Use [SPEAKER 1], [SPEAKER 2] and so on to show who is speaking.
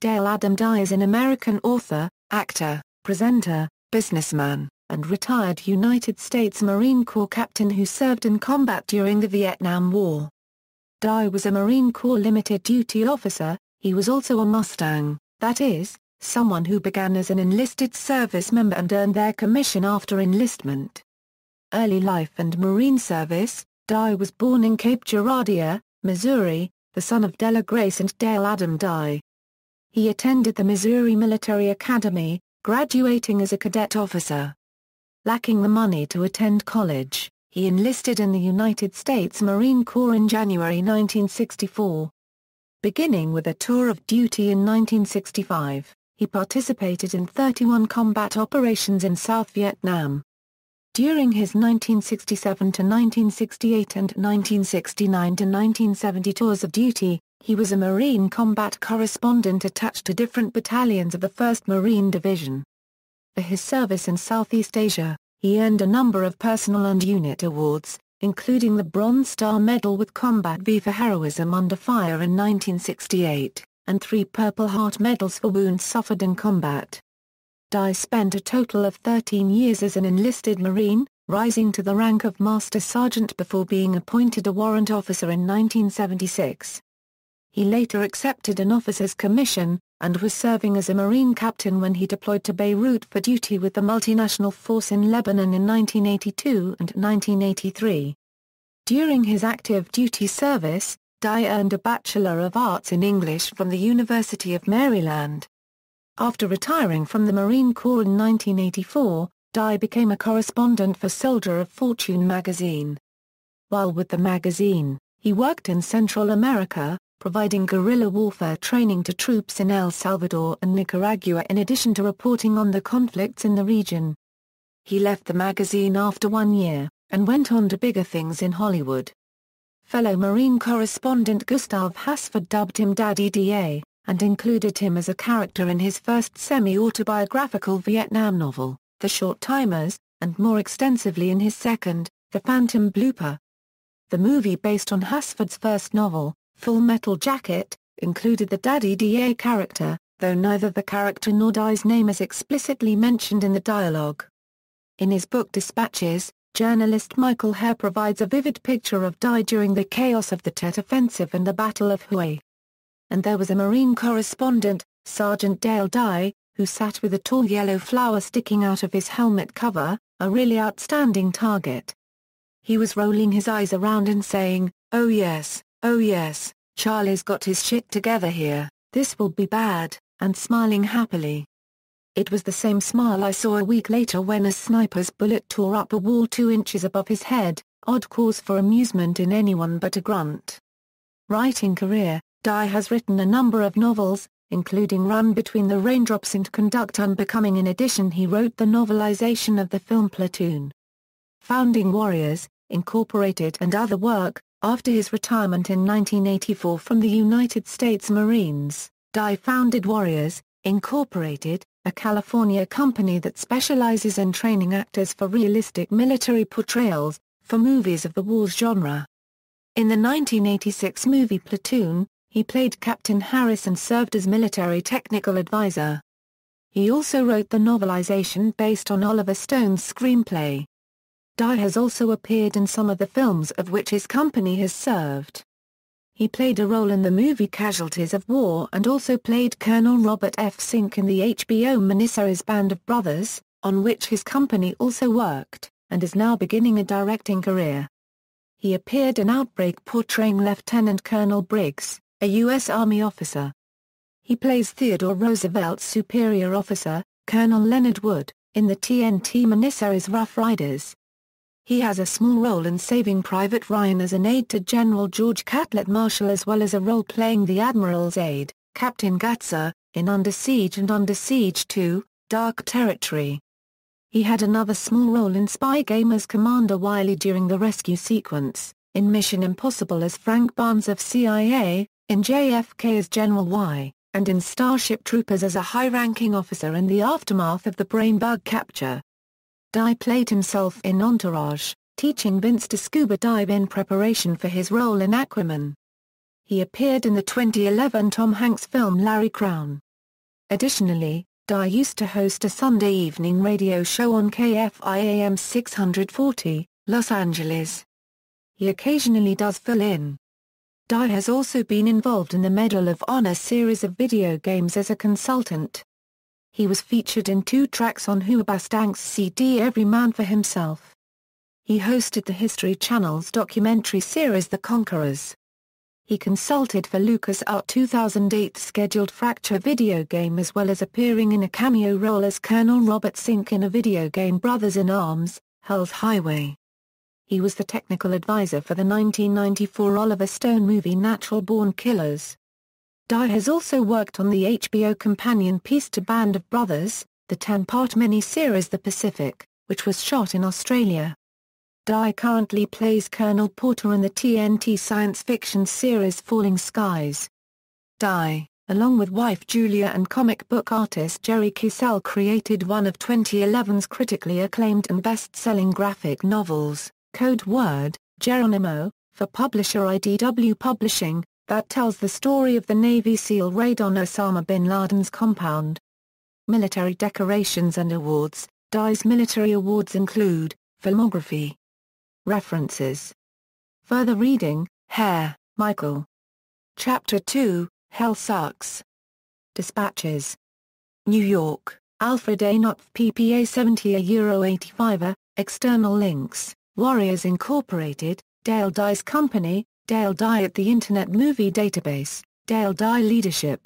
[SPEAKER 1] Dale Adam Dye is an American author, actor, presenter, businessman, and retired United States Marine Corps captain who served in combat during the Vietnam War. Dye was a Marine Corps limited duty officer. He was also a mustang, that is, someone who began as an enlisted service member and earned their commission after enlistment. Early life and Marine service. Dye was born in Cape Girardeau, Missouri, the son of Della Grace and Dale Adam Dye. He attended the Missouri Military Academy, graduating as a cadet officer. Lacking the money to attend college, he enlisted in the United States Marine Corps in January 1964. Beginning with a tour of duty in 1965, he participated in 31 combat operations in South Vietnam. During his 1967–1968 and 1969–1970 tours of duty, he was a Marine combat correspondent attached to different battalions of the 1st Marine Division. For his service in Southeast Asia, he earned a number of personal and unit awards, including the Bronze Star Medal with Combat V for heroism under fire in 1968, and 3 Purple Heart medals for wounds suffered in combat. Dye spent a total of 13 years as an enlisted Marine, rising to the rank of Master Sergeant before being appointed a warrant officer in 1976. He later accepted an officer's commission, and was serving as a Marine captain when he deployed to Beirut for duty with the multinational force in Lebanon in 1982 and 1983. During his active duty service, Dye earned a Bachelor of Arts in English from the University of Maryland. After retiring from the Marine Corps in 1984, Dye became a correspondent for Soldier of Fortune magazine. While with the magazine, he worked in Central America, providing guerrilla warfare training to troops in El Salvador and Nicaragua in addition to reporting on the conflicts in the region. He left the magazine after 1 year, and went on to bigger things in Hollywood. Fellow Marine correspondent Gustav Hasford dubbed him Daddy Da, and included him as a character in his first semi-autobiographical Vietnam novel, The Short Timers, and more extensively in his second, The Phantom Blooper. The movie based on Hasford's first novel, Full Metal Jacket, included the Daddy Da character, though neither the character nor Dye's name is explicitly mentioned in the dialogue. In his book Dispatches, journalist Michael Hare provides a vivid picture of Dye during the chaos of the Tet Offensive and the Battle of Hue. And there was a Marine correspondent, Sergeant Dale Dye, who sat with a tall yellow flower sticking out of his helmet cover, a really outstanding target. He was rolling his eyes around and saying, oh yes, Charlie's got his shit together here, this will be bad," and smiling happily. It was the same smile I saw a week later when a sniper's bullet tore up a wall 2 inches above his head, odd cause for amusement in anyone but a grunt. Writing career. Dye has written a number of novels, including Run Between the Raindrops and Conduct Unbecoming. In addition, he wrote the novelization of the film Platoon. Founding Warriors, Incorporated and other work. After his retirement in 1984 from the United States Marines, Dye founded Warriors, Incorporated, a California company that specializes in training actors for realistic military portrayals, for movies of the war's genre. In the 1986 movie Platoon, he played Captain Harris and served as military technical advisor. He also wrote the novelization based on Oliver Stone's screenplay. Dye has also appeared in some of the films of which his company has served. He played a role in the movie Casualties of War and also played Colonel Robert F. Sink in the HBO miniseries Band of Brothers, on which his company also worked, and is now beginning a directing career. He appeared in Outbreak portraying Lieutenant Colonel Briggs, a U.S. Army officer. He plays Theodore Roosevelt's superior officer, Colonel Leonard Wood, in the TNT miniseries Rough Riders. He has a small role in Saving Private Ryan as an aide to General George Catlett Marshall, as well as a role playing the Admiral's aide, Captain Gatzer, in Under Siege and Under Siege 2, Dark Territory. He had another small role in Spy Game as Commander Wiley during the rescue sequence, in Mission Impossible as Frank Barnes of CIA, in JFK as General Y, and in Starship Troopers as a high-ranking officer in the aftermath of the brain bug capture. Dye played himself in Entourage, teaching Vince to scuba dive in preparation for his role in Aquaman. He appeared in the 2011 Tom Hanks film Larry Crowne. Additionally, Dye used to host a Sunday evening radio show on KFI 640, Los Angeles. He occasionally does fill-in. Dye has also been involved in the Medal of Honor series of video games as a consultant. He was featured in 2 tracks on Hoobastank's CD Every Man for Himself. He hosted the History Channel's documentary series The Conquerors. He consulted for LucasArts' 2008 scheduled Fracture video game as well as appearing in a cameo role as Colonel Robert Sink in a video game Brothers in Arms, Hell's Highway. He was the technical advisor for the 1994 Oliver Stone movie Natural Born Killers. Dye has also worked on the HBO companion piece to Band of Brothers, the 10-part mini-series The Pacific, which was shot in Australia. Dye currently plays Colonel Porter in the TNT science fiction series Falling Skies. Dye, along with wife Julia and comic book artist Jerry Kissell, created one of 2011's critically acclaimed and best-selling graphic novels, Code Word, Geronimo, for publisher IDW Publishing, that tells the story of the Navy SEAL raid on Osama bin Laden's compound. Military decorations and awards. Dye's military awards include, Filmography. References. Further reading, Hare, Michael. Chapter 2, Hell Sucks. Dispatches. New York, Alfred A. Knopf PPA 70 €85. External links, Warriors Incorporated, Dale Dye's Company, Dale Dye at the Internet Movie Database, Dale Dye Leadership,